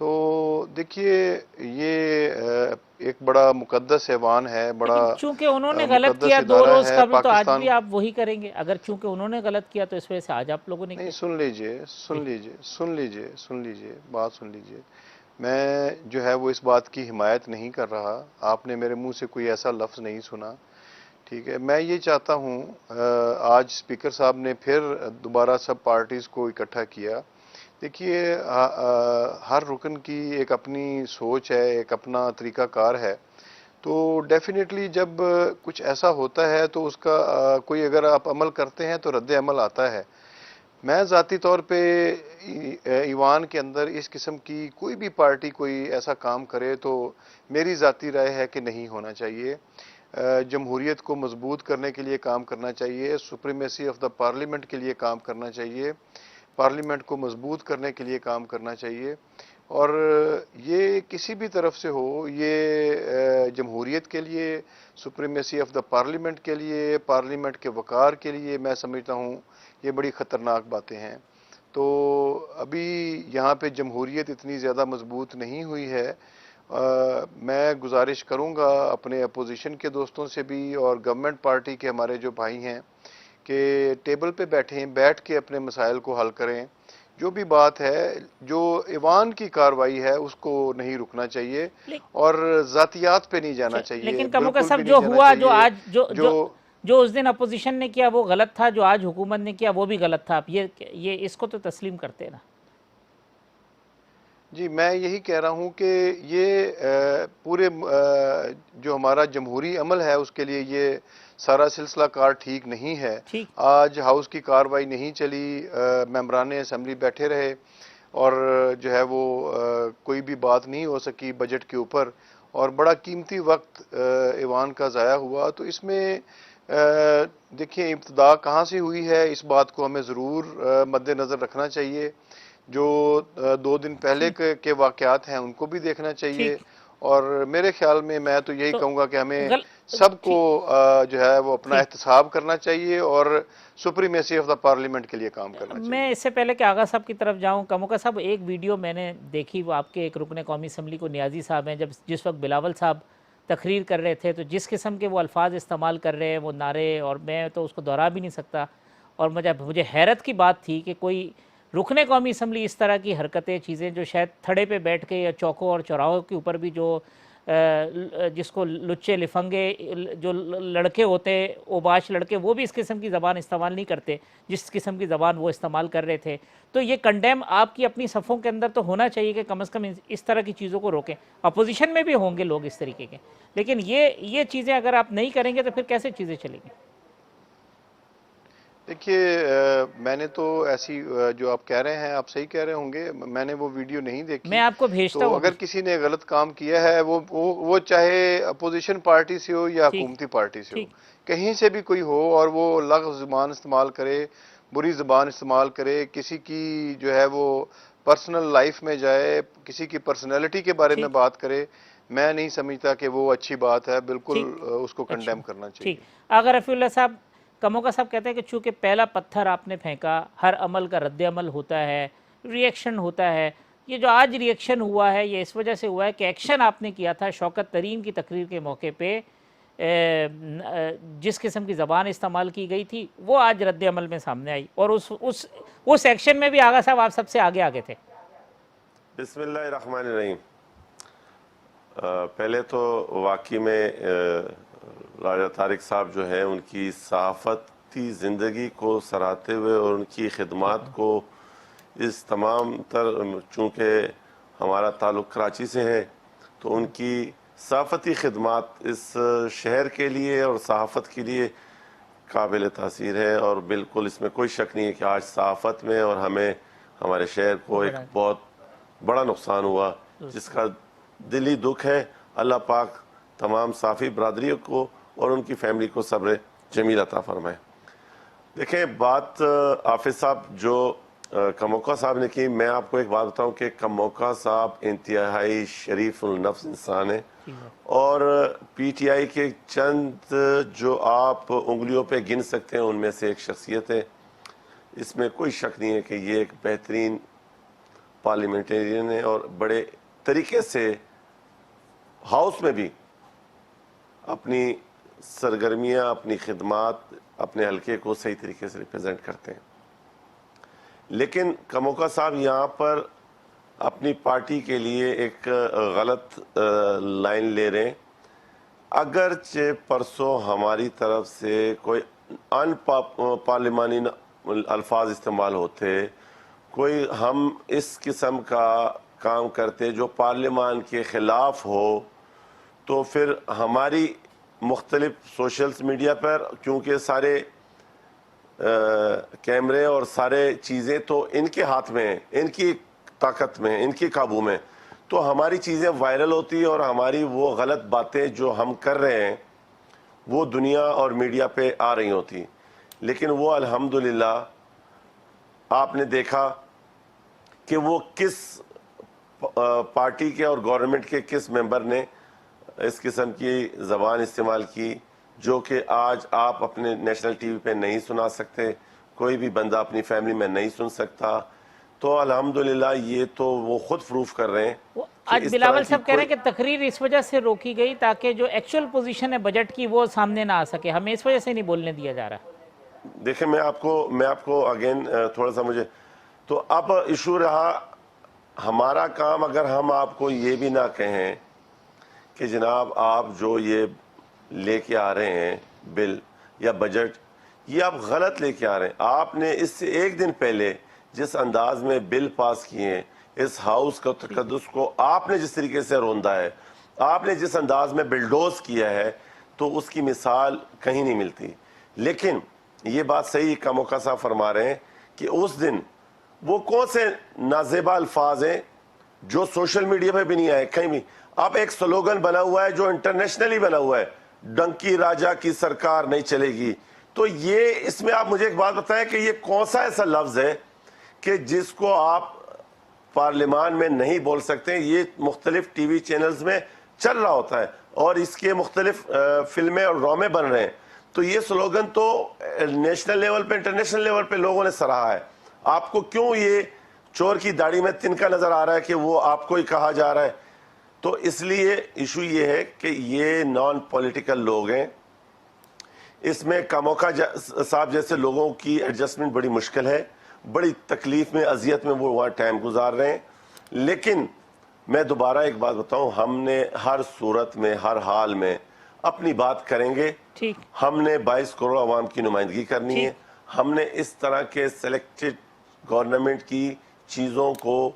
تو دیکھیے یہ ایک بڑا مقدس ایوان ہے، بڑا لیکن چونکہ انہوں نے غلط مقدس کیا 2 ادارہ روز ہے قبل، تو آج پاکستان۔ بھی آپ وہی کریں گے؟ اگر چونکہ انہوں نے غلط کیا تو اس وجہ سے آج آپ لوگوں نے نہیں، کیا؟ سن لیجئے، بات سن لیجئے۔ میں جو ہے وہ اس بات کی حمایت نہیں کر رہا، آپ نے میرے منہ سے کوئی ایسا لفظ نہیں سنا، ٹھیک ہے؟ میں یہ چاہتا ہوں، آج اسپیکر صاحب نے پھر دوبارہ سب پارٹیز کو اکٹھا کیا۔ دیکھیے ہر رکن کی ایک اپنی سوچ ہے، ایک اپنا طریقہ کار ہے، تو ڈیفینیٹلی جب کچھ ایسا ہوتا ہے تو اس کا کوئی اگر آپ عمل کرتے ہیں تو رد عمل آتا ہے۔ میں ذاتی طور پہ ایوان کے اندر اس قسم کی کوئی بھی پارٹی کوئی ایسا کام کرے تو میری ذاتی رائے ہے کہ نہیں ہونا چاہیے۔ جمہوریت کو مضبوط کرنے کے لیے کام کرنا چاہیے، سپریمیسی آف دا پارلیمنٹ کے لیے کام کرنا چاہیے، پارلیمنٹ کو مضبوط کرنے کے لیے کام کرنا چاہیے، اور یہ کسی بھی طرف سے ہو، یہ جمہوریت کے لیے، سپریمیسی آف دا پارلیمنٹ کے لیے، پارلیمنٹ کے وقار کے لیے میں سمجھتا ہوں یہ بڑی خطرناک باتیں ہیں۔ تو ابھی یہاں پہ جمہوریت اتنی زیادہ مضبوط نہیں ہوئی ہے۔ میں گزارش کروں گا اپنے اپوزیشن کے دوستوں سے بھی اور گورنمنٹ پارٹی کے ہمارے جو بھائی ہیں کہ ٹیبل پہ بیٹھ کے اپنے مسائل کو حل کریں۔ جو بھی بات ہے، جو ایوان کی کارروائی ہے اس کو نہیں رکنا چاہیے اور ذاتیات پہ نہیں جانا چاہیے، لیکن کمو کا بالکل سب بھی جو نہیں جانا ہوا، جو چاہیے۔ آج جو اس دن اپوزیشن نے کیا وہ غلط تھا، جو آج حکومت نے کیا وہ بھی غلط تھا، آپ یہ اس کو تو تسلیم کرتے ہیں نا؟ جی، میں یہی کہہ رہا ہوں کہ یہ پورے جو ہمارا جمہوری عمل ہے اس کے لیے یہ سارا سلسلہ کار ٹھیک نہیں ہے۔ ٹھیک، آج ہاؤس کی کارروائی نہیں چلی، ممبران اسمبلی بیٹھے رہے اور جو ہے وہ کوئی بھی بات نہیں ہو سکی بجٹ کے اوپر، اور بڑا قیمتی وقت ایوان کا ضائع ہوا۔ تو اس میں دیکھیں ابتدا کہاں سے ہوئی ہے، اس بات کو ہمیں ضرور مد نظر رکھنا چاہیے۔ جو 2 دن پہلے کے واقعات ہیں ان کو بھی دیکھنا چاہیے، ٹھیک، اور میرے خیال میں تو یہی تو کہوں گا کہ ہمیں سب کو ٹھیک، جو ہے وہ اپنا ٹھیک۔ احتساب کرنا چاہیے اور سپریمیسی آف دا پارلیمنٹ کے لیے کام کرنا میں چاہیے۔ اس سے پہلے کہ آغا صاحب کی طرف جاؤں، کموکا صاحب ایک ویڈیو میں نے دیکھی، وہ آپ کے ایک رکن قومی اسمبلی کو نیازی صاحب ہیں، جس وقت بلاول صاحب تقریر کر رہے تھے تو جس قسم کے وہ الفاظ استعمال کر رہے ہیں، وہ نعرے، اور میں تو اس کو دہرا بھی نہیں سکتا، اور مجھے حیرت کی بات تھی کہ کوئی رکن قومی اسمبلی اس طرح کی حرکتیں، چیزیں جو شاید تھڑے پہ بیٹھ کے یا چوکوں اور چوراہوں کے اوپر بھی جو جس کو لچے لفنگے جو لڑکے ہوتے، اوباش لڑکے، وہ بھی اس قسم کی زبان استعمال نہیں کرتے جس قسم کی زبان وہ استعمال کر رہے تھے، تو یہ کنڈیم آپ کی اپنی صفوں کے اندر تو ہونا چاہیے کہ کم از کم اس طرح کی چیزوں کو روکیں۔ اپوزیشن میں بھی ہوں گے لوگ اس طریقے کے، لیکن یہ چیزیں اگر آپ نہیں کریں گے تو پھر کیسے چیزیں چلیں گی؟ دیکھیے میں نے تو ایسی جو آپ کہہ رہے ہیں آپ صحیح کہہ رہے ہوں گے، میں نے وہ ویڈیو نہیں دیکھی۔ میں آپ کو بھیجتا تو ہوں۔ اگر کسی نے غلط کام کیا ہے وہ چاہے اپوزیشن پارٹی سے ہو یا ٹھیک، حکومتی پارٹی سے ہو، ٹھیک، کہیں سے بھی کوئی ہو، اور وہ لغو زبان استعمال کرے، بری زبان استعمال کرے، کسی کی جو ہے وہ پرسنل لائف میں جائے، کسی کی پرسنالٹی کے بارے میں ٹھیک، بات کرے، میں نہیں سمجھتا کہ وہ اچھی بات ہے، بالکل ٹھیک، اس کو اچھا، کنڈیم کرنا ٹھیک۔ چاہیے۔ آغا رفیع اللہ صاحب، کموکا صاحب کہتے ہیں کہ چونکہ پہلا پتھر آپ نے پھینکا، ہر عمل کا رد عمل ہوتا ہے، ری ایکشن ہوتا ہے، یہ جو آج ری ایکشن ہوا ہے یہ اس وجہ سے ہوا ہے کہ ایکشن آپ نے کیا تھا شوکت ترین کی تقریر کے موقع پہ، جس قسم کی زبان استعمال کی گئی تھی وہ آج رد عمل میں سامنے آئی، اور اس ایکشن میں بھی آغا صاحب آپ سب سے آگے تھے۔ بسم اللہ الرحمن الرحیم۔ پہلے تو واقعی میں راجہ طارق صاحب جو ہیں ان کی صحافتی زندگی کو سراہتے ہوئے اور ان کی خدمات کو اس تمام تر، چونکہ ہمارا تعلق کراچی سے ہے تو ان کی صحافتی خدمات اس شہر کے لیے اور صحافت کے لیے قابل تاثیر ہے، اور بالکل اس میں کوئی شک نہیں ہے کہ آج صحافت میں اور ہمیں ہمارے شہر کو ایک بہت بڑا نقصان ہوا جس کا دلی دکھ ہے۔ اللہ پاک تمام صحافی برادریوں کو اور ان کی فیملی کو صبر جمیل عطا فرمائے۔ دیکھیں بات حافظ صاحب جو کموکا صاحب نے کی، میں آپ کو ایک بات بتاؤں کہ کموکا صاحب انتہائی شریف النفس انسان ہیں، اور پی ٹی آئی کے چند جو آپ انگلیوں پہ گن سکتے ہیں ان میں سے ایک شخصیت ہے۔ اس میں کوئی شک نہیں ہے کہ یہ ایک بہترین پارلیمنٹرین نے اور بڑے طریقے سے ہاؤس میں بھی اپنی سرگرمیاں، اپنی خدمات، اپنے حلقے کو صحیح طریقے سے ریپرزینٹ کرتے ہیں. لیکن کموکا صاحب یہاں پر اپنی پارٹی کے لیے ایک غلط لائن لے رہے ہیں. اگرچہ پرسوں ہماری طرف سے کوئی ان پارلیمانی الفاظ استعمال ہوتے، کوئی ہم اس قسم کا کام کرتے جو پارلیمان کے خلاف ہو، تو پھر ہماری مختلف سوشلز میڈیا پر، کیونکہ سارے کیمرے اور سارے چیزیں تو ان کے ہاتھ میں ہیں، ان کی طاقت میں، ان کی قابو میں، تو ہماری چیزیں وائرل ہوتی اور ہماری وہ غلط باتیں جو ہم کر رہے ہیں وہ دنیا اور میڈیا پہ آ رہی ہوتی. لیکن وہ الحمدللہ آپ نے دیکھا کہ وہ کس پارٹی کے اور گورنمنٹ کے کس ممبر نے اس قسم کی زبان استعمال کی جو کہ آج آپ اپنے نیشنل ٹی وی پہ نہیں سنا سکتے، کوئی بھی بندہ اپنی فیملی میں نہیں سن سکتا. تو الحمدللہ یہ تو وہ خود پروف کر رہے ہیں. آج بلاول صاحب کہہ رہے ہیں کہ تقریر اس وجہ سے روکی گئی تاکہ جو ایکچول پوزیشن ہے بجٹ کی وہ سامنے نہ آ سکے، ہمیں اس وجہ سے نہیں بولنے دیا جا رہا. دیکھیں میں آپ کو اگین تھوڑا سا مجھے تو اب ایشو رہا ہمارا کام. اگر ہم آپ کو یہ بھی نہ کہیں کہ جناب آپ جو یہ لے کے آ رہے ہیں بل یا بجٹ، یہ آپ غلط لے کے آ رہے ہیں. آپ نے اس سے ایک دن پہلے جس انداز میں بل پاس کیے ہیں، اس ہاؤس کا تقدس کو آپ نے جس طریقے سے روندا ہے، آپ نے جس انداز میں بلڈوز کیا ہے، تو اس کی مثال کہیں نہیں ملتی. لیکن یہ بات صحیح کموکا صاحب فرما رہے ہیں کہ اس دن وہ کون سے نازیبا الفاظ ہیں جو سوشل میڈیا پہ بھی نہیں آئے کہیں بھی. اب ایک سلوگن بنا ہوا ہے جو انٹرنیشنلی بنا ہوا ہے، ڈنکی راجا کی سرکار نہیں چلے گی. تو یہ اس میں آپ مجھے ایک بات بتائیں کہ یہ کون سا ایسا لفظ ہے کہ جس کو آپ پارلیمان میں نہیں بول سکتے. یہ مختلف ٹی وی چینلز میں چل رہا ہوتا ہے اور اس کے مختلف فلمیں اور ڈرامے بن رہے ہیں. تو یہ سلوگن تو نیشنل لیول پہ، انٹرنیشنل لیول پہ لوگوں نے سراہا ہے. آپ کو کیوں یہ چور کی داڑھی میں تنکا نظر آ رہا ہے کہ وہ آپ کو ہی کہا جا رہا ہے؟ تو اس لیے ایشو یہ ہے کہ یہ نان پولیٹیکل لوگ ہیں. اس میں کموکا صاحب جیسے لوگوں کی ایڈجسٹمنٹ بڑی مشکل ہے، بڑی تکلیف میں، اذیت میں وہ وہاں ٹائم گزار رہے ہیں. لیکن میں دوبارہ ایک بات بتاؤں، ہم نے ہر صورت میں، ہر حال میں اپنی بات کریں گے. ہم نے 22 کروڑ عوام کی نمائندگی کرنی ہے. ہم نے اس طرح کے سلیکٹڈ گورنمنٹ کی چیزوں کو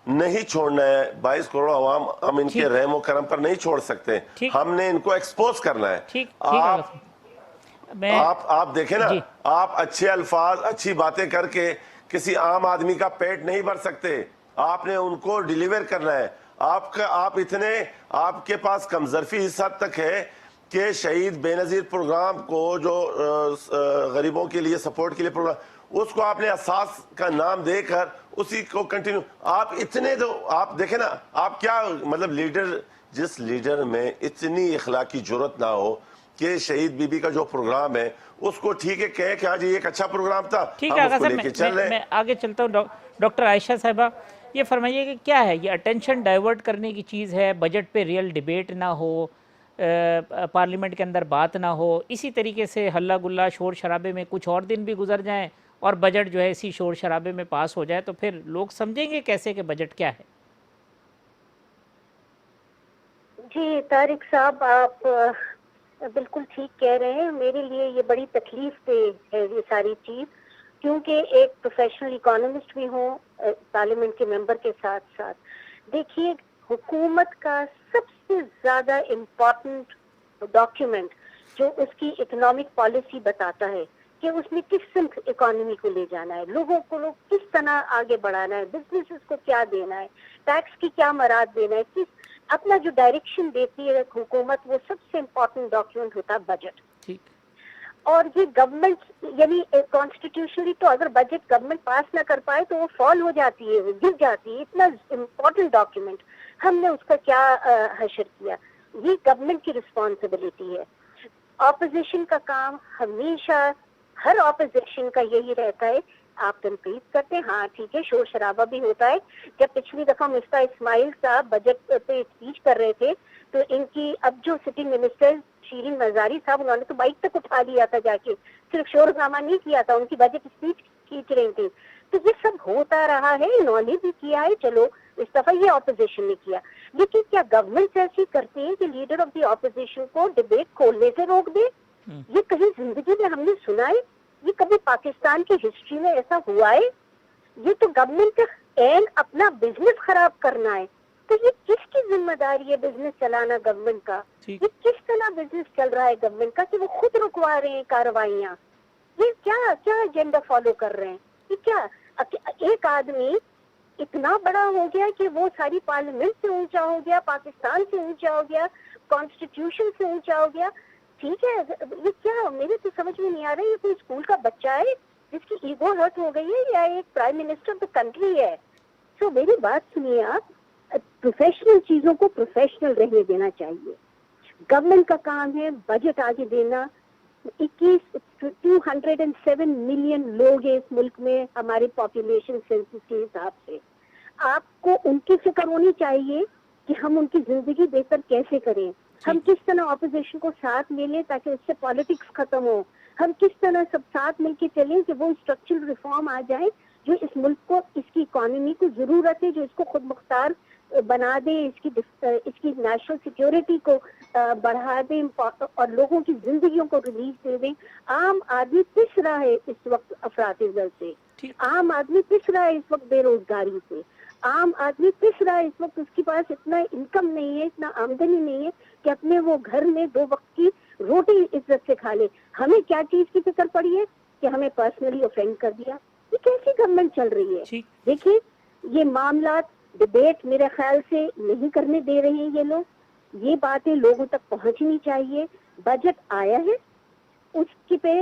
نہیں چھوڑنا ہے. 22 کروڑ عوام ہم ان کے رحم و کرم پر نہیں چھوڑ سکتے. ہم نے ان کو ایکسپوز کرنا ہے. آپ دیکھیں نا، آپ اچھے الفاظ، اچھی باتیں کر کے کسی عام آدمی کا پیٹ نہیں بھر سکتے. آپ نے ان کو ڈیلیور کرنا ہے. آپ اتنے، آپ کے پاس کمظرفی اس حد تک ہے کہ شہید بے نظیر پروگرام کو جو غریبوں کے لیے سپورٹ کے لیے پروگرام، اس کو آپ نے اساس کا نام دے کر اسی کو کنٹینیو. آپ اتنے تو آپ دیکھیں نا، آپ کیا مطلب لیڈر، جس لیڈر میں اتنی اخلاقی جرت نہ ہو کہ شہید بی بی کا جو پروگرام ہے اس کو ٹھیک ہے کہے کہ ہاں جی ایک اچھا پروگرام تھا، ہم اس کو لے کے چل رہے ہیں. میں آگے چلتا ہوں. ڈاکٹر عائشہ صاحبہ، یہ فرمائیے کہ کیا ہے یہ اٹینشن ڈائیورٹ کرنے کی چیز ہے، بجٹ پہ ریئل ڈیبیٹ نہ ہو، پارلیمنٹ کے اندر بات نہ ہو، اسی طریقے سے ہلہ گلہ شور شرابے میں کچھ اور دن بھی گزر جائیں اور بجٹ جو ہے اسی شور شرابے میں پاس ہو جائے، تو پھر لوگ سمجھیں گے کیسے کہ بجٹ کیا ہے؟ جی طارق صاحب، آپ بالکل ٹھیک کہہ رہے ہیں. میرے لیے یہ بڑی تکلیف دہ ہے یہ ساری چیز، کیونکہ ایک پروفیشنل اکانومسٹ بھی ہوں پارلیمنٹ کے ممبر کے ساتھ ساتھ. دیکھیے، حکومت کا سب سے زیادہ امپورٹنٹ ڈاکیومنٹ جو اس کی اکنامک پالیسی بتاتا ہے کہ اس میں کس سمت اکانومی کو لے جانا ہے، لوگوں کو کس طرح آگے بڑھانا ہے، بزنسز کو کیا دینا ہے، ٹیکس کی کیا مراد دینا ہے، اپنا جو ڈائریکشن دیتی ہے حکومت، وہ سب سے امپورٹنٹ ڈاکیومنٹ ہوتا ہے بجٹ. اور یہ گورنمنٹ یعنی کانسٹیٹیوشنلی تو اگر بجٹ گورنمنٹ پاس نہ کر پائے تو وہ فال ہو جاتی ہے، وہ گر جاتی ہے. اتنا امپورٹنٹ ڈاکیومنٹ ہم نے اس کا کیا حشر کیا؟ یہ گورنمنٹ کی رسپانسبلٹی ہے. اپوزیشن کا کام ہمیشہ، ہر اپوزیشن کا یہی رہتا ہے آپ تنقید کرتے ہیں, ہاں ٹھیک ہے, شور شرابہ بھی ہوتا ہے. جب پچھلی دفعہ مفتا اسماعیل صاحب بجٹ پہ اسپیچ کر رہے تھے تو ان کی اب جو سٹنگ منسٹر شیرین مزاری صاحب, انہوں نے تو مائک تک اٹھا لیا تھا جا کے, صرف شور ہنگامہ نہیں کیا تھا, ان کی بجٹ اسپیچ کھینچ رہی تھی. تو یہ سب ہوتا رہا ہے, انہوں نے بھی کیا ہے, چلو اس دفعہ یہ اپوزیشن نے کیا. لیکن کیا گورنمنٹ ایسی کرتی ہے کہ لیڈر آف دی اپوزیشن کو ڈبیٹ کھولنے سے روک دے؟ یہ کہیں زندگی میں ہم نے سنا ہے؟ یہ کبھی پاکستان کی ہسٹری میں ایسا ہوا ہے؟ یہ تو گورنمنٹ کا اپنا بزنس خراب کرنا ہے. تو یہ کس کی ذمہ داری ہے بزنس چلانا گورنمنٹ کا؟ یہ کس طرح بزنس چل رہا ہے گورنمنٹ کا کہ وہ خود رکوا رہے ہیں کارروائیاں؟ یہ کیا ایجنڈا فالو کر رہے ہیں؟ یہ کیا ایک آدمی اتنا بڑا ہو گیا کہ وہ ساری پارلیمنٹ سے اونچا ہو گیا, پاکستان سے اونچا ہو گیا, کانسٹیٹیوشن سے اونچا ہو گیا. ٹھیک ہے, یہ کیا, میرے تو سمجھ میں نہیں آ رہا, یہ کوئی اسکول کا بچہ ہے جس کی ایگو ہرٹ ہو گئی ہے یا ایک prime minister of the country ہے؟ سو میری بات سنیے آپ, پروفیشنل چیزوں کو پروفیشنل رہنے دینا چاہیے. گورنمنٹ کا کام ہے بجٹ آگے دینا. 207 ملین لوگ ہیں اس ملک میں ہمارے پاپولیشن سینسس کے حساب سے. آپ کو ان کی فکر ہونی چاہیے کہ ہم ان کی زندگی بہتر کیسے کریں, ہم کس طرح اپوزیشن کو ساتھ لے لیں تاکہ اس سے پالیٹکس ختم ہو, ہم کس طرح سب ساتھ مل کے چلیں کہ وہ اسٹرکچرل ریفارم آ جائیں جو اس ملک کو, اس کی اکانومی کو ضرورت ہے, جو اس کو خود مختار بنا دے, اس کی نیشنل سیکیورٹی کو بڑھا دیں اور لوگوں کی زندگیوں کو ریلیز دے دیں. عام آدمی پس رہا ہے اس وقت افراطی زر سے, عام آدمی پس رہا ہے اس وقت بے روزگاری سے, عام آدمی پس رہا ہے اس وقت, اس کے پاس اتنا انکم نہیں ہے, اتنا آمدنی نہیں ہے کہ اپنے وہ گھر میں 2 وقت کی روٹی عزت سے کھا لے. ہمیں کیا چیز کی فکر پڑی ہے کہ ہمیں پرسنلی اوفینڈ کر دیا. یہ کیسی گورنمنٹ چل رہی ہے؟ دیکھیے یہ معاملات ڈبیٹ میرے خیال سے نہیں کرنے دے رہے ہیں یہ لوگ. یہ باتیں لوگوں تک پہنچنی چاہیے. بجٹ آیا ہے, اس کی پہ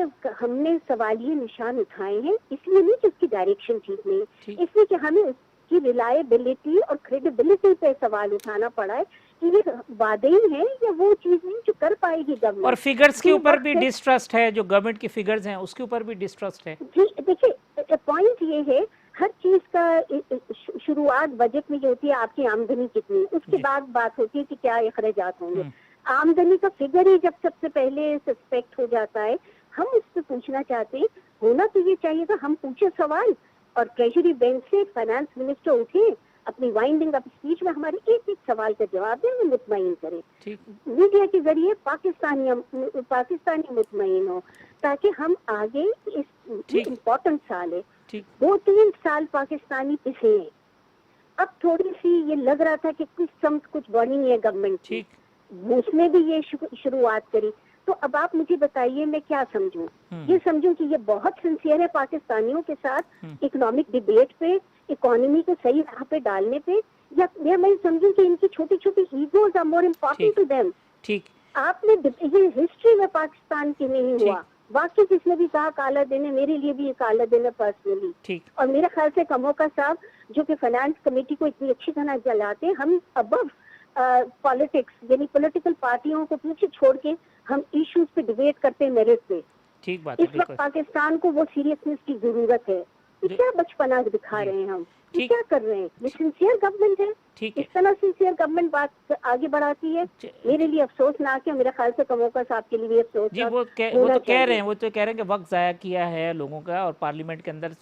ہم نے سوالیہ نشان اٹھائے ہیں, اس لیے نہیں کہ اس کی ڈائریکشن ٹھیک نہیں, اس لیے کہ ہمیں اس کی ریلائبلٹی اور کریڈیبلٹی پہ سوال اٹھانا پڑا ہے کہ یہ وعدے ہی ہیں یا وہ چیز نہیں جو کر پائے گی گورنمنٹ. اور فگرز کے اوپر بھی ڈسٹرسٹ ہے, جو گورنمنٹ کی فگرز ہیں اس کے اوپر بھی ڈسٹرسٹ ہے. جی دیکھیے پوائنٹ یہ ہے, ہر چیز کا شروعات بجٹ میں یہ ہوتی ہے آپ کی آمدنی کتنی, اس کے بعد بات ہوتی ہے کہ کیا اخراجات ہوں گے. آمدنی کا فگر ہی جب سب سے پہلے سسپیکٹ ہو جاتا ہے, ہم اس سے پوچھنا چاہتے ہیں, ہونا تو یہ چاہیے تھا ہم پوچھے سوال اور ٹریجری بینچ سے فائنانس منسٹر اٹھے اپنی وائنڈنگ اپ اسپیچ میں ہمارے ایک سوال کا جواب دیں, ہمیں مطمئن کریں. میڈیا کے ذریعے پاکستانی مطمئن ہو تاکہ ہم آگے اس امپورٹنٹ سال ہے, 2-3 سال پاکستانی پسے ہیں. اب تھوڑی سی یہ لگ رہا تھا کہ کچھ سمت کچھ بڑی ہے گورنمنٹ کی, اس نے بھی یہ شروعات کری. تو اب آپ مجھے بتائیے میں کیا سمجھوں؟ یہ سمجھوں کہ یہ بہت سنسیئر ہے پاکستانیوں کے ساتھ اکنامک ڈیبیٹ پہ, اکانومی کو صحیح راہ پہ ڈالنے پہ, یا میں سمجھوں کہ ان کی چھوٹی چھوٹی egos are more important to them. آپ نے یہ ہسٹری میں پاکستان کی نہیں ہوا. واقعی جس نے بھی کہا کالا دن ہے, میرے لیے بھی یہ کالا دن ہے پرسنلی. اور میرے خیال سے کموکا صاحب جو کہ فائنانس کمیٹی کو اتنی اچھی طرح چلاتے ہیں, ہم ابو پالیٹکس یعنی پولیٹیکل پارٹیوں کو پیچھے چھوڑ کے ہم ایشوز پہ ڈیبیٹ کرتے ہیں میرٹ پہ. اس وقت پاکستان کو وہ سیریسنس کی ضرورت ہے. کیا بچپنا دکھا رہے ہیں ہم, کیا کر رہے ہیں؟ یہ سنسیئر گورنمنٹ ہے, اس طرح سنسیئر گورنمنٹ بات آگے بڑھاتی ہے. میرے لیے افسوسناک ہے, میرے خیال سے کموکا صاحب کے لیے افسوسناک. وہ تو کہہ رہے ہیں کہ وقت ضائع کیا ہے لوگوں کا, اور پارلیمنٹ کے اندر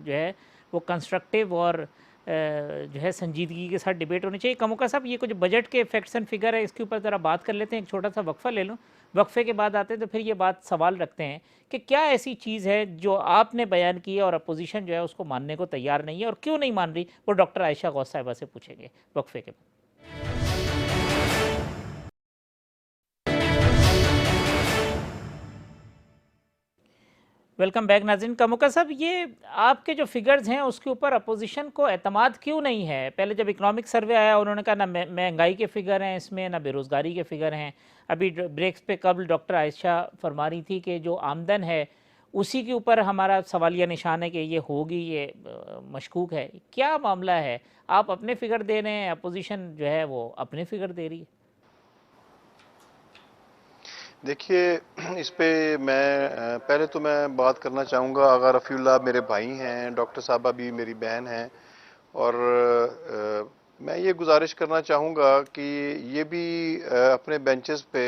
جو ہے وہ کنسٹرکٹیو اور جو ہے سنجیدگی کے ساتھ ڈیبیٹ ہونی چاہیے. کموکا صاحب یہ کچھ بجٹ کے فیکٹس اینڈ فگر ہے, اس کے اوپر ذرا بات کر لیتے ہیں. ایک چھوٹا سا وقفہ لے لوں, وقفے کے بعد آتے ہیں تو پھر یہ بات سوال رکھتے ہیں کہ کیا ایسی چیز ہے جو آپ نے بیان کی ہے اور اپوزیشن جو ہے اس کو ماننے کو تیار نہیں ہے, اور کیوں نہیں مان رہی, وہ ڈاکٹر عائشہ غوث صاحبہ سے پوچھیں گے وقفے کے بعد. ویلکم بیک ناظرین. کموکا صاحب یہ آپ کے جو فگرز ہیں اس کے اوپر اپوزیشن کو اعتماد کیوں نہیں ہے؟ پہلے جب اکنامک سروے آیا انہوں نے کہا نہ مہنگائی کے فگر ہیں اس میں, نہ بے روزگاری کے فگر ہیں. ابھی بریکس پہ قبل ڈاکٹر عائشہ فرما رہی تھی کہ جو آمدن ہے اسی کے اوپر ہمارا سوالیہ نشان ہے کہ یہ ہوگی, یہ مشکوک ہے. کیا معاملہ ہے؟ آپ اپنے فگر دے رہے ہیں, اپوزیشن جو ہے وہ اپنے فگر دے رہی ہے. دیکھیے اس پہ میں پہلے تو میں بات کرنا چاہوں گا، آغا رفیع اللہ میرے بھائی ہیں، ڈاکٹر صاحبہ بھی میری بہن ہیں، اور میں یہ گزارش کرنا چاہوں گا کہ یہ بھی اپنے بینچز پہ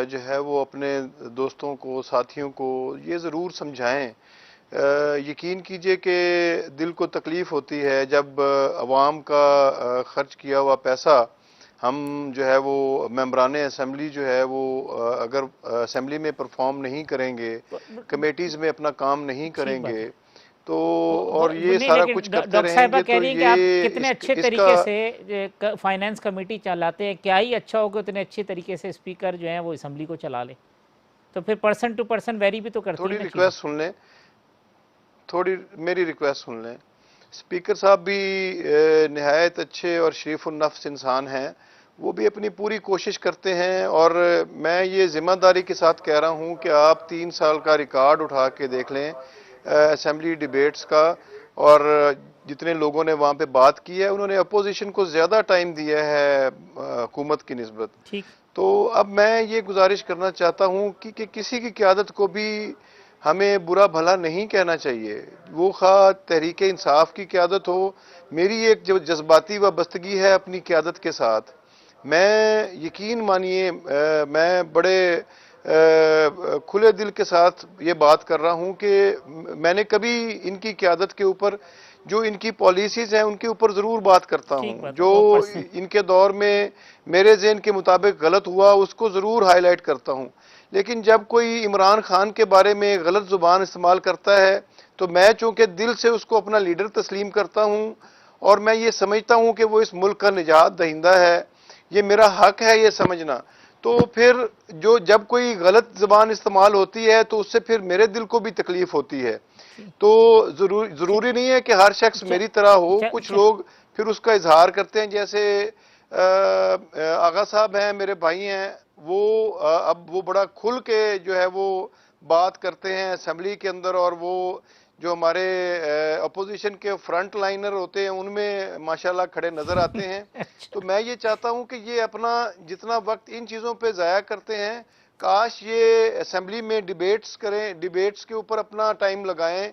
جو ہے وہ اپنے دوستوں کو، ساتھیوں کو یہ ضرور سمجھائیں. یقین کیجئے کہ دل کو تکلیف ہوتی ہے جب عوام کا خرچ کیا ہوا پیسہ ہم جو ہے وہ ممبران اسمبلی جو ہے وہ اگر اسمبلی میں پرفارم نہیں کریں گے، کمیٹیز میں اپنا کام نہیں کریں گے تو اور یہ نہیں، سارا لیکن کچھ کرتے ڈاکٹر رہیں صاحبہ گے کہہ تو رہی ہیں کہ آپ یہ کتنے اچھے اس طریقے کا سے فائنانس کمیٹی چلاتے ہیں، کیا ہی اچھا ہوگا اتنے اچھے طریقے سے اسپیکر جو ہیں وہ اسمبلی کو چلا لیں، تو پھر پرسن ٹو پرسن ویری بھی تو کرتی تھوڑی ہیں نا چیزیں. ریکویسٹ سن لیں، تھوڑی میری ریکویسٹ سن لیں. اسپیکر صاحب بھی نہایت اچھے اور شریف النفس انسان ہیں، وہ بھی اپنی پوری کوشش کرتے ہیں، اور میں یہ ذمہ داری کے ساتھ کہہ رہا ہوں کہ آپ 3 سال کا ریکارڈ اٹھا کے دیکھ لیں اسمبلی ڈیبیٹس کا، اور جتنے لوگوں نے وہاں پہ بات کی ہے انہوں نے اپوزیشن کو زیادہ ٹائم دیا ہے حکومت کی نسبت. ٹھیک. تو اب میں یہ گزارش کرنا چاہتا ہوں کہ کسی کی قیادت کو بھی ہمیں برا بھلا نہیں کہنا چاہیے، وہ خواہ تحریک انصاف کی قیادت ہو. میری ایک جو جذباتی وابستگی ہے اپنی قیادت کے ساتھ، میں یقین مانیے میں بڑے کھلے دل کے ساتھ یہ بات کر رہا ہوں کہ میں نے کبھی ان کی قیادت کے اوپر جو ان کی پالیسیز ہیں ان کے اوپر ضرور بات کرتا ٹھیک ہوں، بات ہے، جو وہ پرسن ان کے دور میں میرے ذہن کے مطابق غلط ہوا اس کو ضرور ہائی لائٹ کرتا ہوں. لیکن جب کوئی عمران خان کے بارے میں غلط زبان استعمال کرتا ہے تو میں چونکہ دل سے اس کو اپنا لیڈر تسلیم کرتا ہوں، اور میں یہ سمجھتا ہوں کہ وہ اس ملک کا نجات دہندہ ہے، یہ میرا حق ہے یہ سمجھنا. تو پھر جب کوئی غلط زبان استعمال ہوتی ہے تو اس سے پھر میرے دل کو بھی تکلیف ہوتی ہے. تو ضروری نہیں ہے کہ ہر شخص میری طرح ہو، کچھ لوگ پھر اس کا اظہار کرتے ہیں، جیسے آغا صاحب ہیں میرے بھائی ہیں، وہ اب وہ بڑا کھل کے جو ہے وہ بات کرتے ہیں اسمبلی کے اندر، اور وہ جو ہمارے اپوزیشن کے فرنٹ لائنر ہوتے ہیں ان میں ماشاءاللہ کھڑے نظر آتے ہیں. تو میں یہ چاہتا ہوں کہ یہ اپنا جتنا وقت ان چیزوں پہ ضائع کرتے ہیں، کاش یہ اسمبلی میں ڈیبیٹس کریں، ڈیبیٹس کے اوپر اپنا ٹائم لگائیں.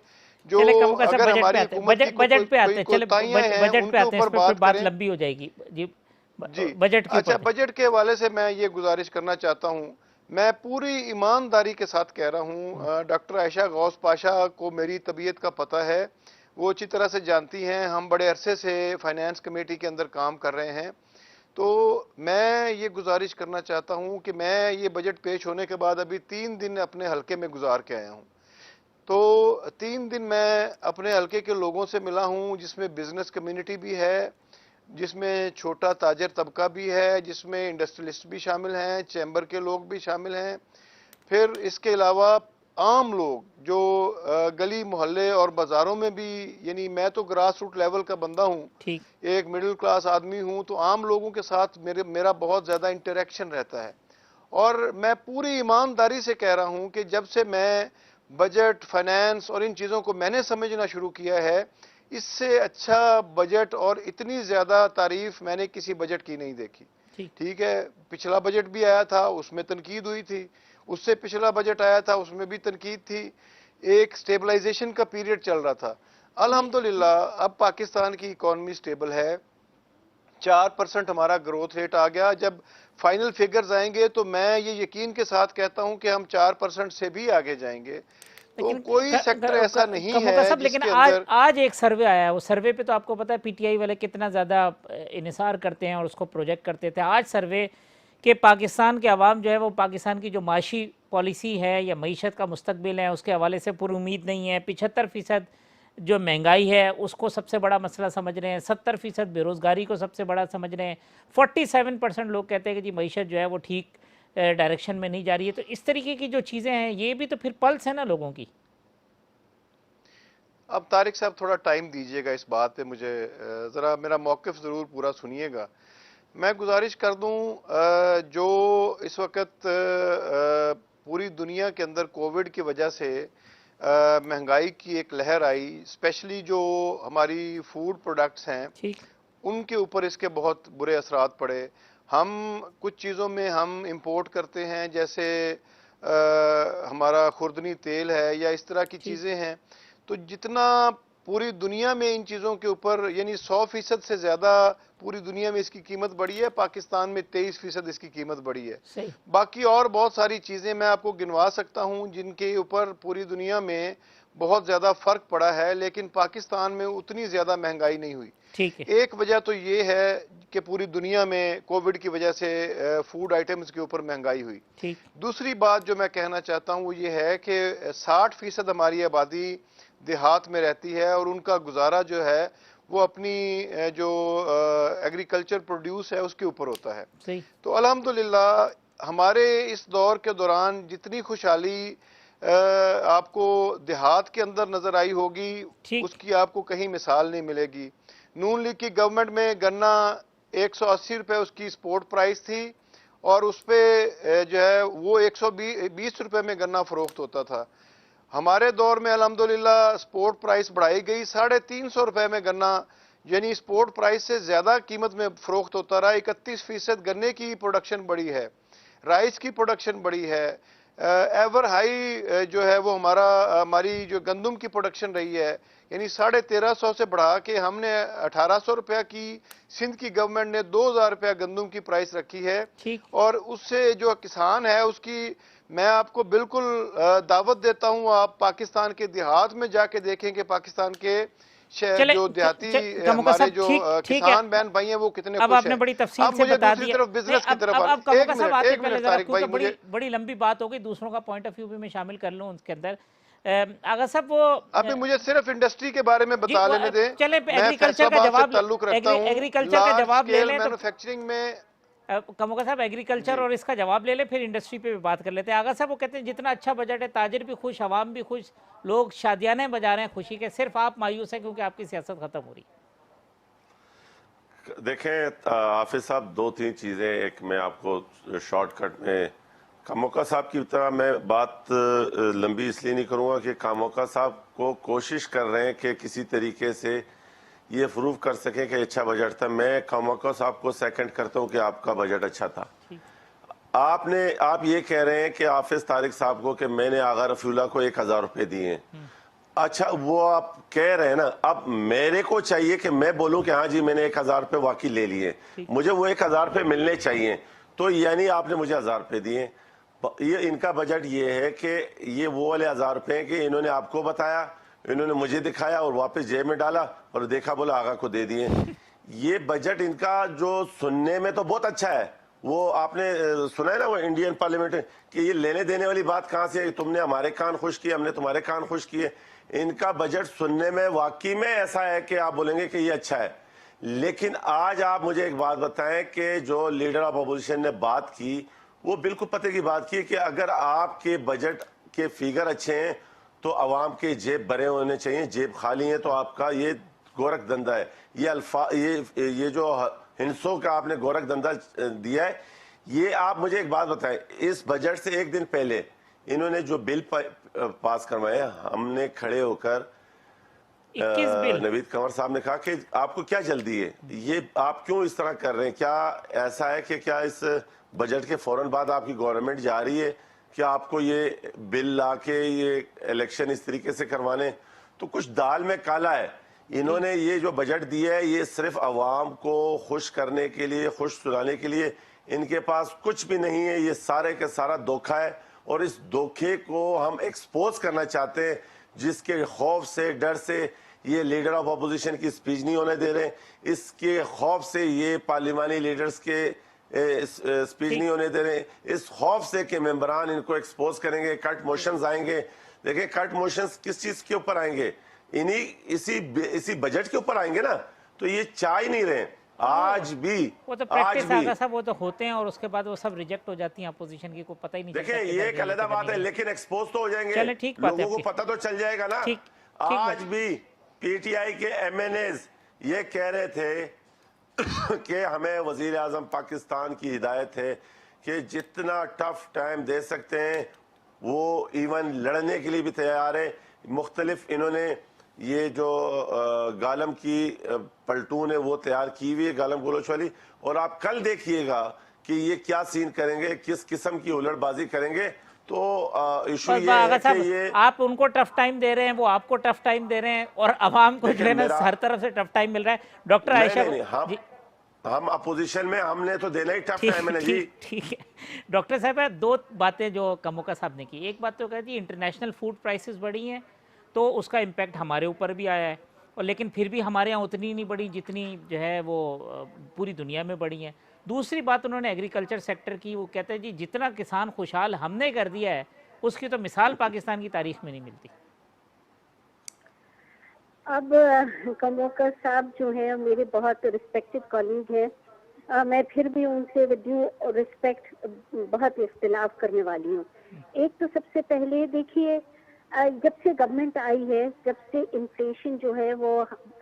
جو چلے کم کا سب اگر بجٹ پہ ہماری آتے ہیں، حکومت کی بجٹ پہ آتے کوئی ہیں، چلے کوتاہیاں ہیں بجٹ ان پہ کے آتے ہیں، اوپر اس پہ پھر بات بات کریں. لمبی ہو جائے گی جی. جی بجٹ کے اچھا، اوپر بجٹ کے حوالے سے میں یہ گزارش کرنا چاہتا ہوں، میں پوری ایمانداری کے ساتھ کہہ رہا ہوں، ڈاکٹر عائشہ غوث پاشا کو میری طبیعت کا پتہ ہے، وہ اچھی طرح سے جانتی ہیں، ہم بڑے عرصے سے فائنانس کمیٹی کے اندر کام کر رہے ہیں. تو میں یہ گزارش کرنا چاہتا ہوں کہ میں یہ بجٹ پیش ہونے کے بعد ابھی 3 دن اپنے حلقے میں گزار کے آیا ہوں. تو 3 دن میں اپنے حلقے کے لوگوں سے ملا ہوں، جس میں بزنس کمیونٹی بھی ہے، جس میں چھوٹا تاجر طبقہ بھی ہے، جس میں انڈسٹریلسٹ بھی شامل ہیں، چیمبر کے لوگ بھی شامل ہیں، پھر اس کے علاوہ عام لوگ جو گلی محلے اور بازاروں میں بھی، یعنی میں تو گراس روٹ لیول کا بندہ ہوں، ٹھیک. ایک مڈل کلاس آدمی ہوں، تو عام لوگوں کے ساتھ میرا بہت زیادہ انٹریکشن رہتا ہے. اور میں پوری ایمانداری سے کہہ رہا ہوں کہ جب سے میں بجٹ، فائنانس اور ان چیزوں کو میں نے سمجھنا شروع کیا ہے، اس سے اچھا بجٹ اور اتنی زیادہ تعریف میں نے کسی بجٹ کی نہیں دیکھی. ٹھیک ہے، پچھلا بجٹ بھی آیا تھا اس میں تنقید ہوئی تھی، اس سے پچھلا بجٹ آیا تھا اس میں بھی تنقید تھی، ایک سٹیبلائزیشن کا پیریڈ چل رہا تھا. الحمدللہ اب پاکستان کی اکانومی سٹیبل ہے، 4% ہمارا گروتھ ریٹ آ گیا. جب فائنل فیگرز آئیں گے تو میں یہ یقین کے ساتھ کہتا ہوں کہ ہم 4% سے بھی آگے جائیں گے. تو کوئی سیکٹر ایسا نہیں ہے صاحب، جس لیکن کے اندر آج ایک سروے آیا ہے، وہ سروے پہ تو آپ کو پتا ہے پی ٹی آئی والے کتنا زیادہ انحصار کرتے ہیں اور اس کو پروجیکٹ کرتے تھے. آج سروے کہ پاکستان کے عوام جو ہے وہ پاکستان کی جو معاشی پالیسی ہے یا معیشت کا مستقبل ہے اس کے حوالے سے پر امید نہیں ہے. 75% جو مہنگائی ہے اس کو سب سے بڑا مسئلہ سمجھ رہے ہیں، 70% بے روزگاری کو سب سے بڑا سمجھ رہے ہیں، 47% لوگ کہتے ہیں کہ جی معیشت جو ہے وہ ٹھیک ڈائریکشن میں نہیں جا رہی ہے. تو اس طریقے کی جو چیزیں ہیں یہ بھی تو پھر پلس ہے نا لوگوں کی. اب طارق صاحب تھوڑا ٹائم دیجئے گا اس بات پہ، مجھے ذرا میرا موقف ضرور پورا سنیے گا. میں گزارش کر دوں، جو اس وقت پوری دنیا کے اندر کووڈ کی وجہ سے مہنگائی کی ایک لہر آئی، اسپیشلی جو ہماری فوڈ پروڈکٹس ہیں ٹھیک. ان کے اوپر اس کے بہت برے اثرات پڑے. ہم کچھ چیزوں میں ہم امپورٹ کرتے ہیں، جیسے ہمارا خوردنی تیل ہے یا اس طرح کی چیزیں ہیں، تو جتنا پوری دنیا میں ان چیزوں کے اوپر یعنی 100% سے زیادہ پوری دنیا میں اس کی قیمت بڑھی ہے، پاکستان میں 23% اس کی قیمت بڑھی ہے. صحیح. باقی اور بہت ساری چیزیں میں آپ کو گنوا سکتا ہوں جن کے اوپر پوری دنیا میں بہت زیادہ فرق پڑا ہے، لیکن پاکستان میں اتنی زیادہ مہنگائی نہیں ہوئی. ٹھیک ہے. ایک وجہ تو یہ ہے کہ پوری دنیا میں کووڈ کی وجہ سے فوڈ آئٹمز کے اوپر مہنگائی ہوئی. ٹھیک. دوسری بات جو میں کہنا چاہتا ہوں وہ یہ ہے کہ 60% ہماری آبادی دیہات میں رہتی ہے اور ان کا گزارا جو ہے وہ اپنی جو ایگریکلچر پروڈیوس ہے اس کے اوپر ہوتا ہے. صحیح. تو الحمدللہ ہمارے اس دور کے دوران جتنی خوشحالی آپ کو دیہات کے اندر نظر آئی ہوگی اس کی آپ کو کہیں مثال نہیں ملے گی. نون لیگ کی گورنمنٹ میں گنا 180 روپے اس کی سپورٹ پرائس تھی اور اس پہ جو ہے وہ 120 روپے میں گنا فروخت ہوتا تھا. ہمارے دور میں الحمدللہ سپورٹ پرائس بڑھائی گئی، 350 روپے میں گنا یعنی سپورٹ پرائس سے زیادہ قیمت میں فروخت ہوتا رہا. 31% گنے کی پروڈکشن بڑھی ہے، رائس کی پروڈکشن بڑھی ہے. ایور ہائی جو ہے وہ ہماری جو گندم کی پروڈکشن رہی ہے، یعنی 1350 سے بڑھا کے ہم نے 1800 روپے کی سندھ کی گورنمنٹ نے 2000 روپے گندم کی پرائس رکھی ہے. اور اس سے جو کسان ہے اس کی میں آپ کو بالکل دعوت دیتا ہوں، آپ پاکستان کے دیہات میں جا کے دیکھیں کہ پاکستان کے جو دیہاتی ہمارے جو کسان بہن بھائی ہیں وہ کتنے خوش ہیں. اب آپ نے بڑی تفصیل سے بتا دیا. اب ایک منٹ طارق بھائی، مجھے بڑی لمبی بات ہوگی، دوسروں کا پوائنٹ آف ویو بھی میں شامل کر لوں اس کے اندر. آغا صاحب وہ ابھی مجھے صرف انڈسٹری کے بارے میں بتا لینے دیں. چلے میں ایگریکلچر کا جواب تعلق رکھتا ہوں، ایگریکلچر کا جواب لے لیں. مینوفیکچرنگ میں کموکا صاحب ایگریکلچر اور اس کا جواب لے لیں، پھر انڈسٹری پہ بھی بات کر لیتے ہیں. آغا صاحب وہ کہتے ہیں جتنا اچھا بجٹ ہے تاجر بھی خوش، عوام بھی خوش، لوگ شادیانے بجا رہے ہیں خوشی کے، صرف آپ مایوس ہیں کیونکہ آپ کی سیاست ختم ہو رہی ہے. دیکھیں حافظ صاحب، 2-3 چیزیں. ایک میں آپ کو شارٹ کٹ میں کاموکا صاحب کی طرح میں بات لمبی اس لیے نہیں کروں گا کہ کاموکا صاحب کو کوشش کر رہے ہیں کہ کسی طریقے سے یہ پروف کر سکیں کہ اچھا بجٹ تھا. میں کاموکا صاحب کو سیکنڈ کرتا ہوں کہ آپ کا بجٹ اچھا تھا. آپ یہ کہہ رہے ہیں کہ حافظ طارق صاحب کو کہ میں نے آغا رفیع اللہ کو 1000 روپے دیے ہیں. اچھا وہ آپ کہہ رہے ہیں نا، اب میرے کو چاہیے کہ میں بولوں کہ ہاں جی میں نے 1000 روپے واقعی لے لیے، مجھے وہ 1000 روپے ملنے چاہیے. تو یعنی آپ نے مجھے 1000 روپے دیے. یہ ان کا بجٹ یہ ہے کہ یہ وہ والے 1000 روپے ہیں کہ انہوں نے آپ کو بتایا، انہوں نے مجھے دکھایا اور واپس جیب میں ڈالا اور دیکھا بولا آغا کو دے دیے. یہ بجٹ ان کا جو سننے میں تو بہت اچھا ہے، وہ آپ نے سنا ہے نا وہ انڈین پارلیمنٹ کہ یہ لینے دینے والی بات کہاں سے ہے، تم نے ہمارے کان خوش کیے، ہم نے تمہارے کان خوش کیے. ان کا بجٹ سننے میں واقعی میں ایسا ہے کہ آپ بولیں گے کہ یہ اچھا ہے. لیکن آج آپ مجھے ایک بات بتائیں کہ جو لیڈر آف اپوزیشن نے بات کی وہ بالکل پتے کی بات کی کہ اگر آپ کے بجٹ کے فیگر اچھے ہیں تو عوام کے جیب بھرے ہونے چاہیے، جیب خالی ہیں تو آپ کا یہ گورکھ دھندا ہے. یہ جو ہنسوں کا آپ نے گورکھ دھندا دیا ہے. یہ آپ مجھے ایک بات بتائیں، اس بجٹ سے ایک دن پہلے انہوں نے جو بل پاس کروائے، ہم نے کھڑے ہو کر نوید کنور صاحب نے کہا کہ آپ کو کیا جلدی ہے، یہ آپ کیوں اس طرح کر رہے ہیں، کیا ایسا ہے کہ کیا اس بجٹ کے فوراً بعد آپ کی گورنمنٹ جا رہی ہے کہ آپ کو یہ بل لا کے یہ الیکشن اس طریقے سے کروانے. تو کچھ دال میں کالا ہے. انہوں نے یہ جو بجٹ دیا ہے یہ صرف عوام کو خوش کرنے کے لیے، خوش سنانے کے لیے. ان کے پاس کچھ بھی نہیں ہے، یہ سارے کا سارا دھوکہ ہے اور اس دھوکے کو ہم ایکسپوز کرنا چاہتے ہیں، جس کے خوف سے، ڈر سے یہ لیڈر آف اپوزیشن کی سپیچ نہیں ہونے دے رہے، اس کے خوف سے یہ پارلیمانی لیڈرز کے سپیچ نہیں ہونے دے رہے، اس خوف سے کہ ممبران ان کو ایکسپوز کریں گے، کٹ موشنز آئیں گے. دیکھیں کٹ موشنز کس چیز کے اوپر آئیں گے، اسی بجٹ کے اوپر آئیں گے نا. تو یہ چاہ ہی نہیں رہے آج بھی. وہ تو پریکٹس آگا صاحب، وہ تو ہوتے ہیں اور اس کے بعد وہ سب ریجیکٹ ہو جاتی ہیں اپوزیشن کی، کو پتہ ہی نہیں چلتا. دیکھیں یہ ایک علیحدہ بات ہے لیکن ایکسپوز تو ہو جائیں گے، لوگوں کو پتہ تو چل جائے گا نا. آج بھی پی ٹی آئی کے ایم این ایز یہ کہہ رہے تھے کہ ہمیں وزیر اعظم پاکستان کی ہدایت ہے کہ جتنا ٹف ٹائم دے سکتے ہیں وہ ایون لڑنے کے لیے بھی تیار ہے. مختلف انہوں نے یہ جو گالم کی پلٹون ہے وہ تیار کی ہوئی ہے گالم گلوچ والی, اور آپ کل دیکھیے گا کہ یہ کیا سین کریں گے, کس قسم کی الٹ بازی کریں گے. تو ایشو یہ ہے کہ یہ آپ ان کو ٹف ٹائم دے رہے ہیں, وہ آپ کو ٹف ٹائم دے رہے ہیں, اور عوام کو جو ہے نا ہر طرف سے ٹف ٹائم مل رہا ہے. ڈاکٹر عائشہ, ہم اپوزیشن میں, ہم نے تو دینا ہی ٹف ٹائم ہے نا جی. ٹھیک ہے ڈاکٹر صاحب, دو باتیں جو کموکا صاحب نے کی. ایک بات تو کہتی ہے انٹرنیشنل فوڈ پرائسز بڑھی ہیں تو اس کا امپیکٹ ہمارے اوپر بھی آیا ہے, اور لیکن پھر بھی ہمارے یہاں اتنی نہیں بڑھی جتنی جو ہے وہ پوری دنیا میں بڑھی ہیں. دوسری بات انہوں نے ایگریکلچر سیکٹر کی, وہ کہتے ہیں جی جتنا کسان خوشحال ہم نے کر دیا ہے اس کی تو مثال پاکستان کی تاریخ میں نہیں ملتی. اب کموکا صاحب جو ہیں میرے بہت رسپیکٹڈ کالیگ ہیں, میں پھر بھی ان سے ود ڈیو رسپیکٹ بہت اختلاف کرنے والی ہوں. ایک تو سب سے پہلے دیکھیے, جب سے گورنمنٹ آئی ہے, جب سے انفلیشن جو ہے وہ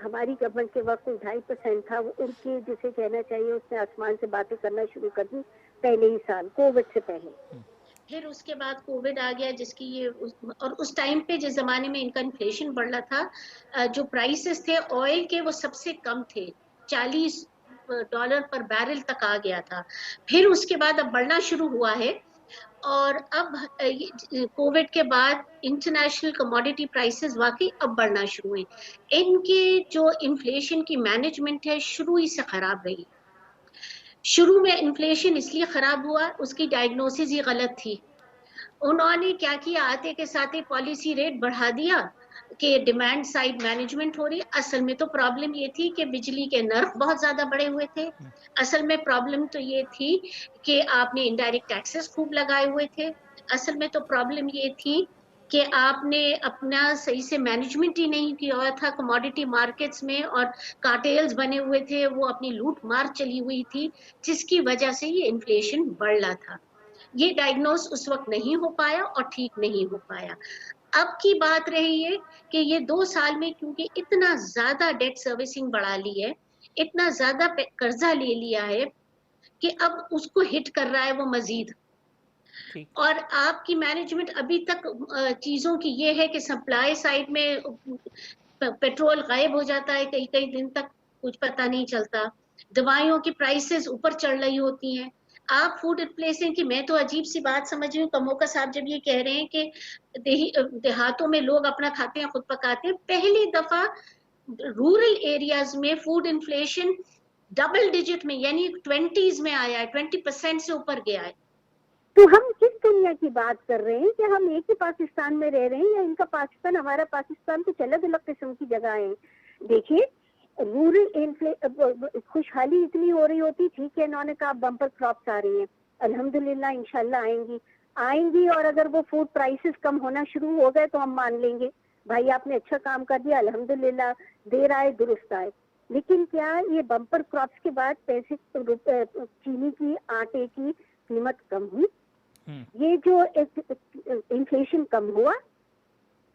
ہماری گورنمنٹ کے وقت 2.5% تھا, وہ ان کے جسے کہنا چاہیے اس نے آسمان سے باتیں کرنا شروع کر دی پہلے ہی سال کووڈ سے پہلے. پھر اس کے بعد کووڈ آ گیا جس کی یہ, اور اس ٹائم پہ جس زمانے میں ان کا انفلیشن بڑھ رہا تھا, جو پرائسز تھے آئل کے وہ سب سے کم تھے, $40 پر بیرل تک آ گیا تھا. پھر اس کے بعد اب بڑھنا شروع ہوا ہے, اور اب کووڈ کے بعد انٹرنیشنل کموڈیٹی پرائسز واقعی اب بڑھنا شروع ہوئے. ان کی جو انفلیشن کی مینجمنٹ ہے شروع ہی سے خراب رہی. شروع میں انفلیشن اس لیے خراب ہوا, اس کی ڈائگنوسس ہی غلط تھی. انہوں نے کیا کیا, آتے کے ساتھ ہی پالیسی ریٹ بڑھا دیا کہ ڈیمانڈ سائڈ مینجمنٹ ہو رہی. اصل میں تو پرابلم یہ تھی کہ بجلی کے نرخ بہت زیادہ بڑھے ہوئے تھے. اصل میں پرابلم تو یہ تھی کہ آپ نے انڈائریکٹ ٹیکسز خوب لگائے ہوئے تھے. اصل میں تو پرابلم یہ تھی کہ آپ نے اپنا صحیح سے مینجمنٹ ہی نہیں کیا ہوا تھا کموڈیٹی مارکیٹس میں, اور کارٹیلز بنے ہوئے تھے, وہ اپنی لوٹ مار چلی ہوئی تھی, جس کی وجہ سے یہ انفلیشن بڑھ رہا تھا. یہ ڈائگنوز اس وقت نہیں ہو پایا اور ٹھیک نہیں ہو پایا. اب کی بات رہی ہے کہ یہ 2 سال میں کیونکہ اتنا زیادہ ڈیٹ سروسنگ بڑھا لی ہے, اتنا زیادہ قرضہ لے لیا ہے کہ اب اس کو ہٹ کر رہا ہے وہ مزید. اور آپ کی مینجمنٹ ابھی تک چیزوں کی یہ ہے کہ سپلائی سائڈ میں پیٹرول غائب ہو جاتا ہے کئی کئی دن تک, کچھ پتہ نہیں چلتا. دوائیوں کی پرائسز اوپر چڑھ رہی ہوتی ہیں. آپ فوڈ انفلیشن کی, میں تو عجیب سی بات سمجھ رہی ہوں کموکا صاحب جب یہ کہہ رہے ہیں کہ دیہاتوں میں لوگ اپنا کھاتے ہیں خود پکاتے ہیں. پہلی دفعہ رورل ایریاز میں فوڈ انفلیشن ڈبل ڈیجٹ میں یعنی 20s میں آیا ہے, 20% سے اوپر گیا ہے. تو ہم کس دنیا کی بات کر رہے ہیں کہ ہم ایک ہی پاکستان میں رہ رہے ہیں, یا ان کا پاکستان ہمارا پاکستان کچھ الگ الگ قسم کی جگہ ہے. دیکھیے رورل خوشحالی اتنی ہو رہی ہوتی, ٹھیک ہے انہوں نے کہا بمپر کراپس آ رہی ہیں, الحمدللہ انشاءاللہ آئیں گی, اور اگر وہ فوڈ پرائسز کم ہونا شروع ہو گئے تو ہم مان لیں گے بھائی آپ نے اچھا کام کر دیا, الحمدللہ دیر آئے درست آئے. لیکن کیا یہ بمپر کراپس کے بعد پیسے چینی کی, آٹے کی قیمت کم ہوئی؟ یہ جو انفلیشن کم ہوا,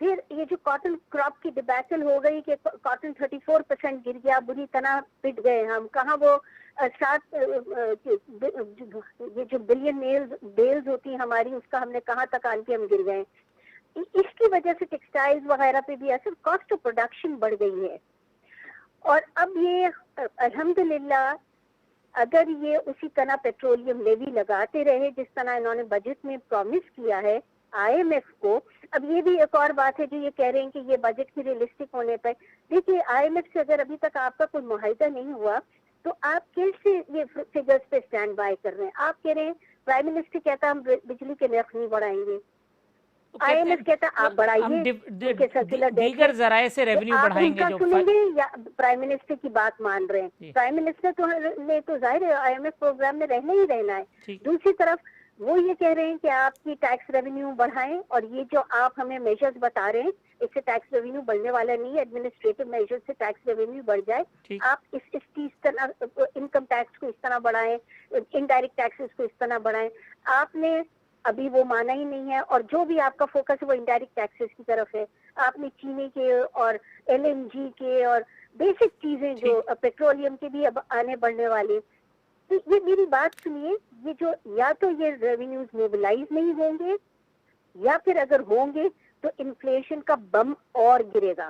پھر یہ جو کاٹن کراپ کی ڈیبیکل ہو گئی کہ کاٹن 34% گر گیا, بری طرح پٹ گئے ہم. کہاں وہ 7 یہ جو بلین بیلز ہوتی ہیں ہماری, اس کا ہم نے کہاں تک آن کے ہم گر گئے. اس کی وجہ سے ٹیکسٹائلز وغیرہ پہ بھی اثر, کاسٹ آف پروڈکشن بڑھ گئی ہے. اور اب یہ الحمدللہ اگر یہ اسی طرح پیٹرولیم لیوی لگاتے رہے جس طرح انہوں نے بجٹ میں پرومس کیا ہے IMF کو. اب یہ بھی ایک اور بات ہے جو یہ کہہ رہے ہیں کہ یہ بجٹ کی ریئلسٹک ہونے پر, دیکھیے IMF سے اگر ابھی تک آپ کا کوئی معاہدہ نہیں ہوا تو آپ کیسے یہ فگرز پہ اسٹینڈ بائی کر رہے ہیں؟ آپ کہہ رہے ہیں پرائم منسٹر کہتا ہم بجلی کے نرخ نہیں بڑھائیں گے, IMF کہتا آپ بڑھائیے, دیگر ذرائع سے ریونیو بڑھائیں گے. جو سنیں گے یا پرائم منسٹر کی بات مان رہے ہیں؟ پرائم منسٹر نے تو ظاہر ہے IMF پروگرام میں رہنا ہی رہنا ہے. دوسری طرف وہ یہ کہہ رہے ہیں کہ آپ کی ٹیکس ریونیو بڑھائیں, اور یہ جو آپ ہمیں میجرز بتا رہے ہیں اس سے ٹیکس ریونیو بڑھنے والا نہیں ہے, ایڈمنسٹریٹو میجر سے ٹیکس ریونیو بڑھ جائے. آپ اس کی طرح انکم ٹیکس کو اس طرح بڑھائیں, انڈائریکٹ ٹیکسز کو اس طرح بڑھائیں. آپ نے ابھی وہ مانا ہی نہیں ہے, اور جو بھی آپ کا فوکس ہے وہ انڈائریکٹ ٹیکسز کی طرف ہے. آپ نے چینی کے اور LNG کے اور بیسک چیزیں جو پیٹرولیم کے بھی اب آنے بڑھنے والے. یہ میری بات سنیے, یہ جو یا تو یہ ریونیوز موبلائز نہیں ہوں گے, یا پھر اگر ہوں گے تو انفلیشن کا بم اور گرے گا.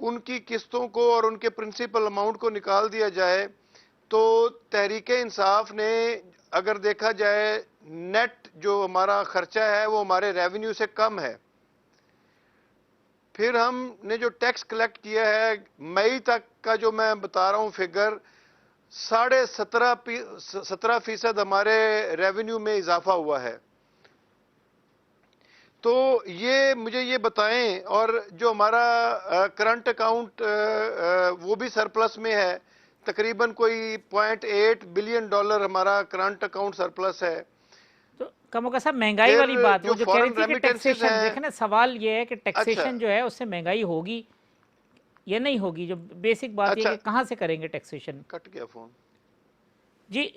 ان کی قسطوں کو اور ان کے پرنسپل اماؤنٹ کو نکال دیا جائے تو تحریک انصاف نے اگر دیکھا جائے نیٹ جو ہمارا خرچہ ہے وہ ہمارے ریونیو سے کم ہے. پھر ہم نے جو ٹیکس کلیکٹ کیا ہے مئی تک کا جو میں بتا رہا ہوں فگر 17.5% ہمارے ریونیو میں اضافہ ہوا ہے. تو یہ مجھے یہ بتائیں, اور جو ہمارا کرنٹ اکاؤنٹ وہ بھی سرپلس میں ہے, تقریباً کوئی $0.8 بلین ہمارا کرنٹ اکاؤنٹ سرپلس ہے. تو کموکا صاحب مہنگائی والی بات وہ جو کہہ رہی تھی کہ ٹیکسیشن, دیکھیں نا سوال یہ ہے کہ ٹیکسیشن جو ہے اس سے مہنگائی ہوگی یا نہیں ہوگی. جو بیسک بات یہ ہے کہ کہاں سے کریں گے ٹیکسیشن. کٹ گیا فون. جی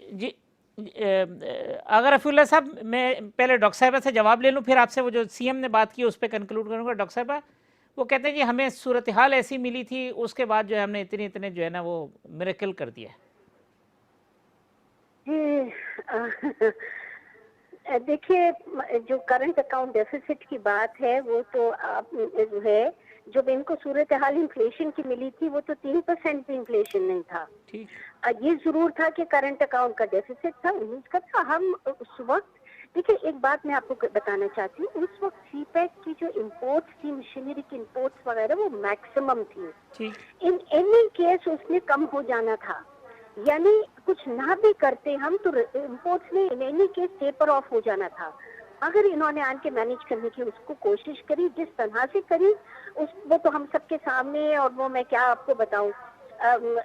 اگر رفیع اللہ صاحب میں پہلے ڈاکٹر صاحبہ سے جواب لے لوں, پھر آپ سے وہ جو سی ایم نے بات کی اس پہ کنکلوڈ کروں گا. ڈاکٹر صاحبہ وہ کہتے ہیں جی ہمیں صورتحال ایسی ملی تھی, اس کے بعد جو ہے ہم نے اتنے جو ہے نا وہ میریکل کر دیا ہے. دیکھیے جو کرنٹ اکاؤنٹ ڈیفیسٹ کی بات ہے وہ تو آپ جو ہے جب ان کو صورتحال انفلیشن کی ملی تھی وہ تو 3% بھی انفلیشن نہیں تھا. یہ ضرور تھا کہ کرنٹ اکاؤنٹ کا ڈیفیسٹ تھا 19 کا تھا. ہم اس وقت دیکھیں ایک بات میں آپ کو بتانا چاہتی ہوں, اس وقت سی پیک کی جو امپورٹس تھی, مشینری کی امپورٹس وغیرہ وہ میکسیمم تھی. ان اینی کیس اس میں کم ہو جانا تھا, یعنی کچھ نہ بھی کرتے ہم تو امپورٹس میں in any case taper off ہو جانا تھا. اگر انہوں نے آن کے مینیج کرنے کی اس کو کوشش کری, جس طرح سے کری وہ تو ہم سب کے سامنے, اور وہ میں کیا آپ کو بتاؤں,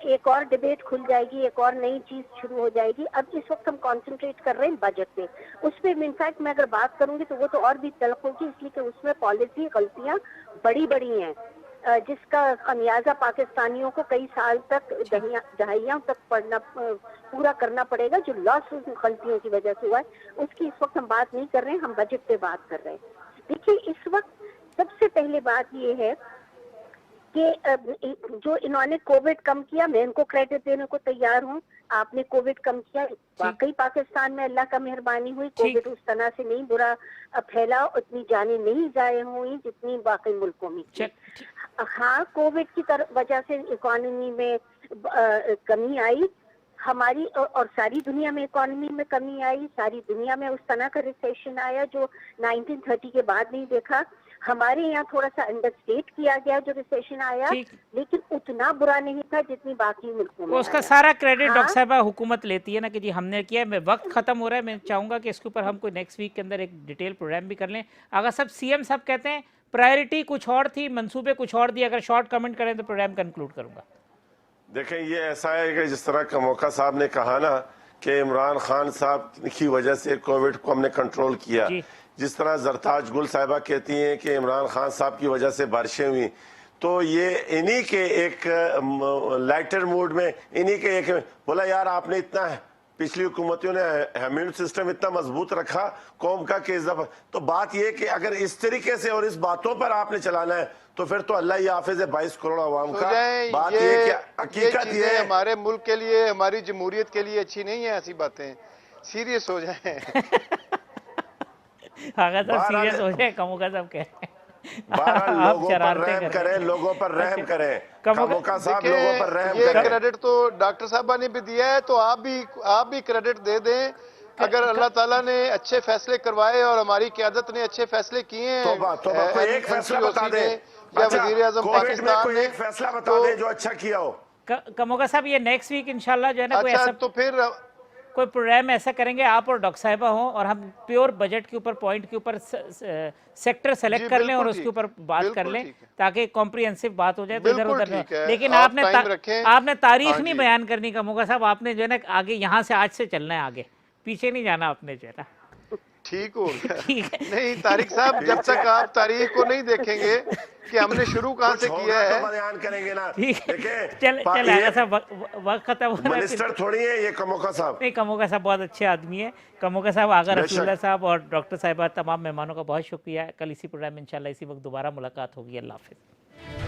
ایک اور ڈیبیٹ کھل جائے گی, ایک اور نئی چیز شروع ہو جائے گی. اب اس وقت ہم کانسنٹریٹ کر رہے ہیں بجٹ پہ, اس پہ انفیکٹ میں اگر بات کروں گی تو وہ تو اور بھی تلخ ہوگی, اس لیے کہ اس میں پالیسی غلطیاں بڑی ہیں جس کا خمیازہ پاکستانیوں کو کئی سال تک دہائیوں تک پورا کرنا پڑے گا, جو لاس ان غلطیوں کی وجہ سے ہوا ہے. اس کی اس وقت ہم بات نہیں کر رہے ہیں, ہم بجٹ پہ بات کر رہے ہیں. دیکھیے اس وقت سب سے پہلے بات یہ ہے کہ جو انہوں نے کووڈ کم کیا, میں ان کو کریڈٹ دینے کو تیار ہوں. آپ نے کووڈ کم کیا, واقعی پاکستان میں اللہ کا مہربانی ہوئی, کووڈ اس طرح سے نہیں برا پھیلا, اتنی جانیں نہیں ضائع ہوئی جتنی باقی ملکوں میں. ہاں کووڈ کی وجہ سے اکانومی میں کمی آئی ہماری, اور ساری دنیا میں اکانومی میں کمی آئی. ساری دنیا میں اس طرح کا ریسیشن آیا جو 1930 کے بعد نہیں دیکھا. ہمارے یہاں تھوڑا سا انڈرسٹیٹ کیا گیا جو ریسیشن آیا, لیکن اتنا برا نہیں تھا جتنی باقی ملکوں میں. اس کا سارا کریڈٹ ڈاکٹر صاحبہ حکومت لیتی ہے نا کہ جی ہم نے کیا. میں وقت ختم ہو رہا ہے, میں چاہوں گا کہ اس کے اوپر ہم کوئی نیکسٹ ویک کے اندر ایک ڈیٹیل پروگرام بھی کر لیں. اگر سب سی ایم صاحب کہتے ہیں پرائرٹی کچھ اور تھی, منصوبے کچھ اور دیے, اگر شارٹ کمنٹ کریں تو پروگرام کنکلوڈ کروں گا. دیکھیں یہ ایسا ہے کہ جس طرح کموکا صاحب نے کہا نا کہ عمران خان صاحب کی وجہ سے کووڈ کو ہم نے کنٹرول کیا, جس طرح زرتاج گل صاحبہ کہتی ہیں کہ عمران خان صاحب کی وجہ سے بارشیں ہوئیں, تو یہ انہی کے ایک لائٹر موڈ میں انہی کے ایک بولا یار آپ نے اتنا پچھلی حکومتوں نے امیون سسٹم اتنا مضبوط رکھا قوم کا کہ تو بات یہ کہ اگر اس طریقے سے اور اس باتوں پر آپ نے چلانا ہے تو پھر تو اللہ یہ حافظ ہے 22 کروڑ عوام کا. بات یہ کہ حقیقت یہ ہمارے ملک کے لیے, ہماری جمہوریت کے لیے اچھی نہیں ہیں ایسی باتیں. سیریس ہو جائیں. آغا صاحب سیریس ہو جائیں, کموکا صاحب کہہ رہے ہیں لوگوں پر رحم کریں, لوگوں پر رحم کریں. کموکا صاحب لوگوں پر رحم کریں. یہ کریڈٹ تو ڈاکٹر صاحبہ نے بھی دیا ہے, تو آپ بھی کریڈٹ دے دیں. اگر اللہ تعالیٰ نے اچھے فیصلے کروائے اور ہماری قیادت نے اچھے فیصلے کیے ہیں, کوئی ایک فیصلہ بتا دیں یا وزیر اعظم پاکستان نے, ایک فیصلہ بتا دیں جو اچھا کیا ہو. کموکا صاحب یہ نیکسٹ ویک انشاءاللہ جو ہے نا کوئی ایسا تو پھر کوئی پروگرام ایسا کریں گے آپ اور ڈاکٹر صاحبہ ہوں, اور ہم پیور بجٹ کے اوپر پوائنٹ کے اوپر سیکٹر سلیکٹ کر لیں اور اس کے اوپر بات کر لیں تاکہ کمپریہنسو بات ہو جائے. تو ادھر ادھر لیکن آپ نے تاریخ نہیں بیان کرنی کموکا صاحب, آپ نے جو ہے نا آگے یہاں سے آج سے چلنا ہے, آگے پیچھے نہیں جانا آپ نے جو ہے نا. ٹھیک ہو گیا. نہیں طارق صاحب, جب تک آپ تاریخ کو نہیں دیکھیں گے کہ ہم نے شروع کہاں سے کیا ہے, بیان کریں گے نا. چلے آگا صاحب وقت ختم ہو رہا ہے. منسٹر تھوڑی ہے یہ کموکا صاحب. نہیں, کموکا صاحب بہت اچھے آدمی ہیں. کموکا صاحب, آغا رفیع اللہ صاحب اور ڈاکٹر صاحبہ, تمام مہمانوں کا بہت شکریہ. کل اسی پروگرام میں انشاءاللہ اسی وقت دوبارہ ملاقات ہوگی. اللہ حافظ.